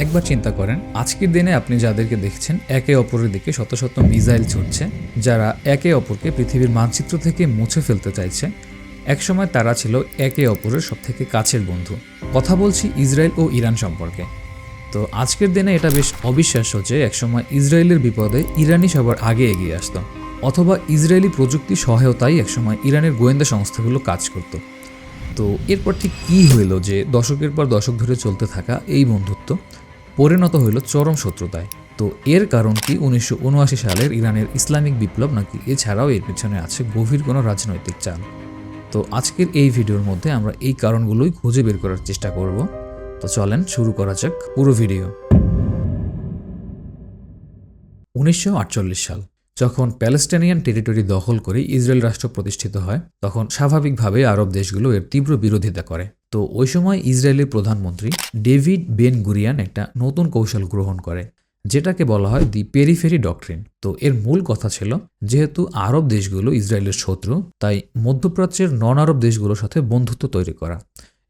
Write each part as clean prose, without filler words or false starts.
একবার চিন্তা করেন, আজকের দিনে আপনি যাদেরকে দেখছেন একে অপরের দিকে শত শত মিসাইল ছুটছে, যারা একে অপরকে পৃথিবীর মানচিত্র থেকে মুছে ফেলতে চাইছে, একসময় তারা ছিল একে অপরের সবথেকে কাছের বন্ধু। কথা বলছি ইসরায়েল ও ইরান সম্পর্কে। তো আজকের দিনে এটা বেশ অবিশ্বাস্য যে একসময় ইসরায়েলের বিপদে ইরানই সবার আগে এগিয়ে আসতো, অথবা ইসরায়েলি প্রযুক্তি সহায়তায় একসময় ইরানের গোয়েন্দা সংস্থাগুলো কাজ করত। তো এরপর ঠিক কী হইল যে দশকের পর দশক ধরে চলতে থাকা এই বন্ধুত্ব পরিণত হইল চরম শত্রুতায়? তো এর কারণ কি 1979 সালের ইরানের ইসলামিক বিপ্লব, নাকি এছাড়াও এর পেছনে আছে গভীর কোনো রাজনৈতিক চাল? তো আজকের এই ভিডিওর মধ্যে আমরা এই কারণগুলোই খুঁজে বের করার চেষ্টা করব। তো চলেন শুরু করা যাক পুরো ভিডিও। 1948 সাল, যখন প্যালেস্টাইনিয়ান টেরিটরি দখল করে ইসরায়েল রাষ্ট্র প্রতিষ্ঠিত হয়, তখন স্বাভাবিকভাবে আরব দেশগুলো এর তীব্র বিরোধিতা করে। তো ওই সময় ইসরায়েলের প্রধানমন্ত্রী ডেভিড বেন গুরিয়ান একটা নতুন কৌশল গ্রহণ করে, যেটাকে বলা হয় দি পেরিফেরি ডক্ট্রিন। তো এর মূল কথা ছিল, যেহেতু আরব দেশগুলো ইসরায়েলের শত্রু, তাই মধ্যপ্রাচ্যের নন আরব দেশগুলোর সাথে বন্ধুত্ব তৈরি করা।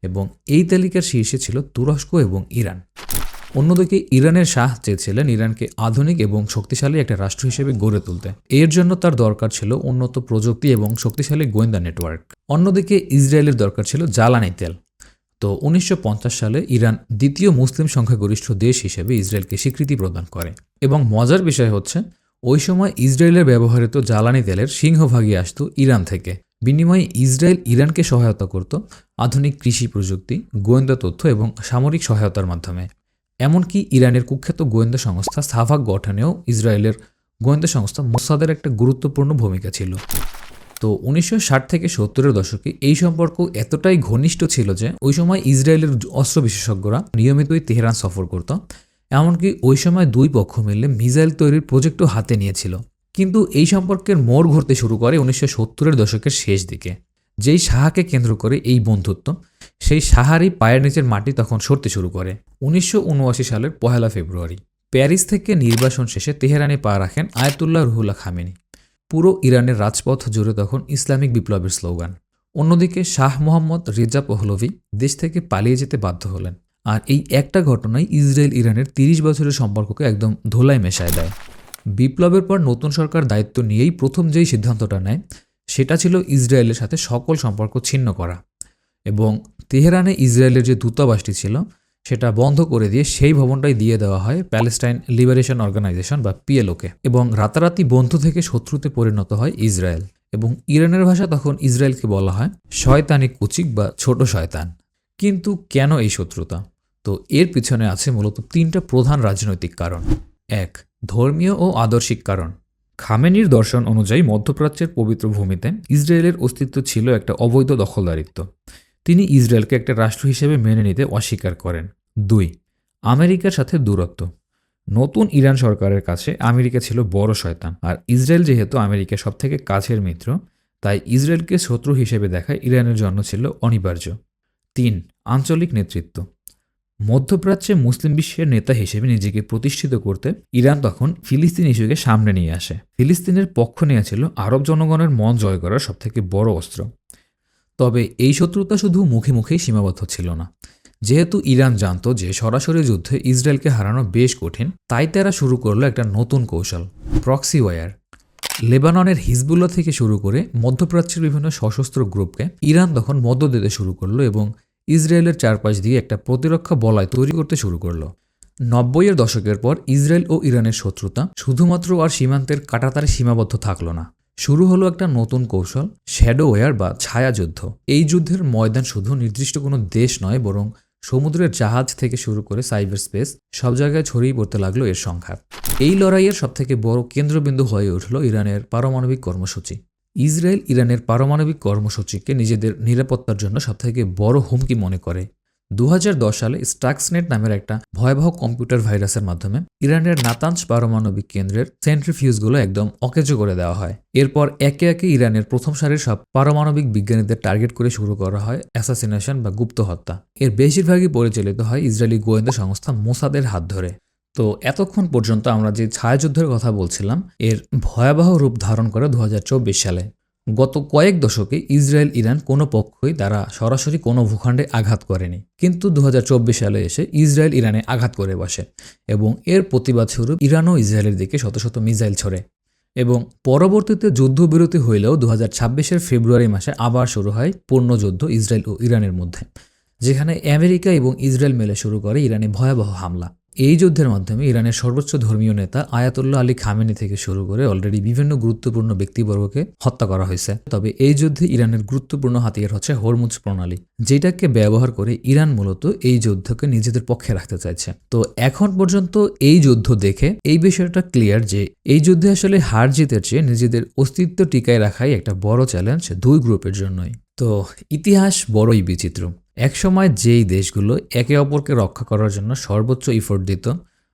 এবং এই তালিকার শীর্ষে ছিল তুরস্ক এবং ইরান। অন্যদিকে ইরানের শাহ চেয়েছিলেন ইরানকে আধুনিক এবং শক্তিশালী একটা রাষ্ট্র হিসেবে গড়ে তুলতে। এর জন্য তার দরকার ছিল উন্নত প্রযুক্তি এবং শক্তিশালী গোয়েন্দা নেটওয়ার্ক। অন্যদিকে ইসরায়েলের দরকার ছিল জ্বালানি তেল। তো 1950 সালে ইরান দ্বিতীয় মুসলিম সংখ্যাগরিষ্ঠ দেশ হিসেবে ইসরায়েলকে স্বীকৃতি প্রদান করে। এবং মজার বিষয় হচ্ছে, ওই সময় ইসরায়েলের ব্যবহৃত জ্বালানি তেলের সিংহভাগই আসত ইরান থেকে। বিনিময়ে ইসরায়েল ইরানকে সহায়তা করত আধুনিক কৃষি প্রযুক্তি, গোয়েন্দা তথ্য এবং সামরিক সহায়তার মাধ্যমে। এমনকি ইরানের কুখ্যাত গোয়েন্দা সংস্থা সাভাক গঠনেও ইসরায়েলের গোয়েন্দা সংস্থা মোসাদের একটা গুরুত্বপূর্ণ ভূমিকা ছিল। তো 1960 থেকে 70-এর দশকে এই সম্পর্ক এতটাই ঘনিষ্ঠ ছিল যে ওই সময় ইসরায়েলের অস্ত্র বিশেষজ্ঞরা নিয়মিতই তেহরান সফর করত। এমনকি ওই সময় দুই পক্ষ মিলে মিসাইল তৈরির প্রজেক্টও হাতে নিয়েছিল। কিন্তু এই সম্পর্কের মোড় ঘুরতে শুরু করে 1970-এর দশকের শেষ দিকে। যেই শাহকে কেন্দ্র করে এই বন্ধুত্ব, সেই শাহারই পায়ের নিচের মাটি তখন সরতে শুরু করে। 1979 সালের 1 ফেব্রুয়ারি প্যারিস থেকে নির্বাসন শেষে তেহরানে পা রাখেন আয়াতুল্লাহ রুহুল্লাহ খামেনি। পুরো ইরানের রাজপথ জুড়ে তখন ইসলামিক বিপ্লবের স্লোগান। অন্যদিকে শাহ মোহাম্মদ রেজা পহলভি দেশ থেকে পালিয়ে যেতে বাধ্য হলেন। আর এই একটা ঘটনাই ইসরায়েল ইরানের 30 বছরের সম্পর্ককে একদম ধোলায় মেশায় দেয়। বিপ্লবের পর নতুন সরকার দায়িত্ব নিয়েই প্রথম যেই সিদ্ধান্তটা নেয়, সেটা ছিল ইসরায়েলের সাথে সকল সম্পর্ক ছিন্ন করা। এবং তেহরানে ইসরায়েলের যে দূতাবাসটি ছিল, সেটা বন্ধ করে দিয়ে সেই ভবনটাই দিয়ে দেওয়া হয় প্যালেস্টাইন লিবারেশন অর্গানাইজেশন বা পিএলওকে। এবং রাতারাতি বন্ধু থেকে শত্রুতে পরিণত হয় ইসরায়েল। এবং ইরানের ভাষা তখন ইসরায়েলকে বলা হয় শয়তানি কুচিক বা ছোট শয়তান। কিন্তু কেন এই শত্রুতা? তো এর পিছনে আছে মূলত 3টা প্রধান রাজনৈতিক কারণ। 1. ধর্মীয় ও আদর্শিক কারণ। খামেনির দর্শন অনুযায়ী মধ্যপ্রাচ্যের পবিত্র ভূমিতে ইসরায়েলের অস্তিত্ব ছিল একটা অবৈধ দখলদারিত্ব। তিনি ইসরায়েলকে একটা রাষ্ট্র হিসেবে মেনে নিতে অস্বীকার করেন। 2. আমেরিকার সাথে দূরত্ব। নতুন ইরান সরকারের কাছে আমেরিকা ছিল বড় শয়তান, আর ইসরায়েল যেহেতু আমেরিকার সবথেকে কাছের মিত্র, তাই ইসরায়েলকে শত্রু হিসেবে দেখায় ইরানের জন্য ছিল অনিবার্য। 3. আঞ্চলিক নেতৃত্ব। মধ্যপ্রাচ্যে মুসলিম বিশ্বের নেতা হিসেবে নিজেকে প্রতিষ্ঠিত করতে ইরান তখন ফিলিস্তিন ইস্যুকে সামনে নিয়ে আসে। ফিলিস্তিনের পক্ষ নেওয়া ছিল আরব জনগণের মন জয় করার সবথেকে বড় অস্ত্র। তবে এই শত্রুতা শুধু মুখে মুখেই সীমাবদ্ধ ছিল না। যেহেতু ইরান জানত যে সরাসরি যুদ্ধে ইসরায়েলকে হারানো বেশ কঠিন, তাই তারা শুরু করলো একটা নতুন কৌশল, প্রক্সি ওয়ার। লেবাননের হিজবুল্লাহ থেকে শুরু করে মধ্যপ্রাচ্যের বিভিন্ন সশস্ত্র গ্রুপকে ইরান তখন মদদ দিতে শুরু করলো এবং ইসরায়েলের চারপাশ দিয়ে একটা প্রতিরক্ষা বলয় তৈরি করতে শুরু করলো। 90-এর দশকের পর ইসরায়েল ও ইরানের শত্রুতা শুধুমাত্র আর সীমান্তের কাটাতারে সীমাবদ্ধ থাকলো না। শুরু হলো একটা নতুন কৌশল, শ্যাডো ওয়ার বা ছায়াযুদ্ধ। এই যুদ্ধের ময়দান শুধু নির্দিষ্ট কোনো দেশ নয়, বরং সমুদ্রের জাহাজ থেকে শুরু করে সাইবার স্পেস সব জায়গায় ছড়িয়ে পড়তে লাগলো এর সংখ্যা। এই লড়াইয়ের সবথেকে বড় কেন্দ্রবিন্দু হয়ে উঠল ইরানের পারমাণবিক কর্মসূচি। ইসরায়েল ইরানের পারমাণবিক কর্মসূচিকে নিজেদের নিরাপত্তার জন্য সবথেকে বড় হুমকি মনে করে। 2010 সালে স্টাক্সনেট নামের একটা ভয়াবহ কম্পিউটার ভাইরাসের মাধ্যমে ইরানের নাতানজ পারমাণবিক কেন্দ্রের সেন্ট্রিফিউজগুলো একদম অকেজো করে দেওয়া হয়। এরপর একে একে ইরানের প্রথম সারির সব পারমাণবিক বিজ্ঞানীদের টার্গেট করে শুরু করা হয় অ্যাসাসিনেশন বা গুপ্ত হত্যা। এর বেশিরভাগই পরিচালিত হয় ইসরায়েলি গোয়েন্দা সংস্থা মোসাদের হাত ধরে। তো এতক্ষণ পর্যন্ত আমরা যে ছায়াযুদ্ধের কথা বলছিলাম, এর ভয়াবহ রূপ ধারণ করে 2024 সালে। গত কয়েক দশকে ইসরায়েল ইরান কোনো পক্ষই তারা সরাসরি কোনো ভূখণ্ডে আঘাত করেনি, কিন্তু 2024 সালে এসে ইসরায়েল ইরানে আঘাত করে বসে এবং এর প্রতিবাদ স্বরূপ ইরানও ইসরায়েলের দিকে শত শত মিসাইল ছোড়ে। এবং পরবর্তীতে যুদ্ধবিরতি হইলেও 2026-এর ফেব্রুয়ারি মাসে আবার শুরু হয় পূর্ণযুদ্ধ ইসরায়েল ও ইরানের মধ্যে, যেখানে আমেরিকা এবং ইসরায়েল মিলে শুরু করে ইরানে ভয়াবহ হামলা। এই যুদ্ধের মাধ্যমে ইরানের সর্বোচ্চ ধর্মীয় নেতা আয়াতুল্লাহ আলী খামেনি থেকে শুরু করে অলরেডি বিভিন্ন গুরুত্বপূর্ণ ব্যক্তিবর্গকে হত্যা করা হয়েছে। তবে এই যুদ্ধে ইরানের গুরুত্বপূর্ণ হাতিয়ার হচ্ছে হরমুজ প্রণালী, যেটাকে ব্যবহার করে ইরান মূলত এই যুদ্ধকে নিজেদের পক্ষে রাখতে চাইছে। তো এখন পর্যন্ত এই যুদ্ধ দেখে এই বিষয়টা ক্লিয়ার যে এই যুদ্ধে আসলে হার জিতের চেয়ে নিজেদের অস্তিত্ব টিকায় রাখাই একটা বড় চ্যালেঞ্জ দুই গ্রুপের জন্যই। তো ইতিহাস বড়ই বিচিত্র। একসময় যেই দেশগুলো একে অপরকে রক্ষা করার জন্য সর্বোচ্চ ইফোর্ট দিত,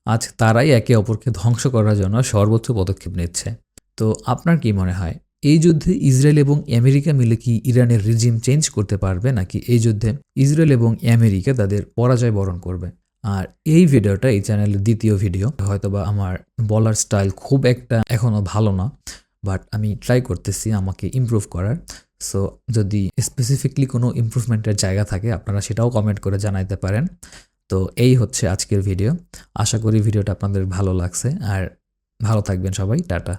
আজ তারাই একে অপরকে ধ্বংস করার জন্য সর্বোচ্চ পদক্ষেপ নিচ্ছে। তো আপনার কি মনে হয়, এই যুদ্ধে ইসরায়েল এবং আমেরিকা মিলে কি ইরানের রিজিম চেঞ্জ করতে পারবে, নাকি এই যুদ্ধে ইসরায়েল এবং আমেরিকা তাদের পরাজয় বরণ করবে? আর এই ভিডিওটা এই চ্যানেলের দ্বিতীয় ভিডিও। হয়তোবা আমার বলার স্টাইল খুব একটা এখনও ভালো না, বাট আমি ট্রাই করতেছি আমাকে ইমপ্রুভ করার। সো যদি স্পেসিফিকলি কোনো ইমপ্রুভমেন্টের জায়গা থাকে আপনারা সেটাও কমেন্ট করে জানাইতে পারেন। তো এই হচ্ছে আজকের ভিডিও। আশা করি ভিডিওটা আপনাদের ভালো লাগছে, আর ভালো থাকবেন সবাই। টাটা।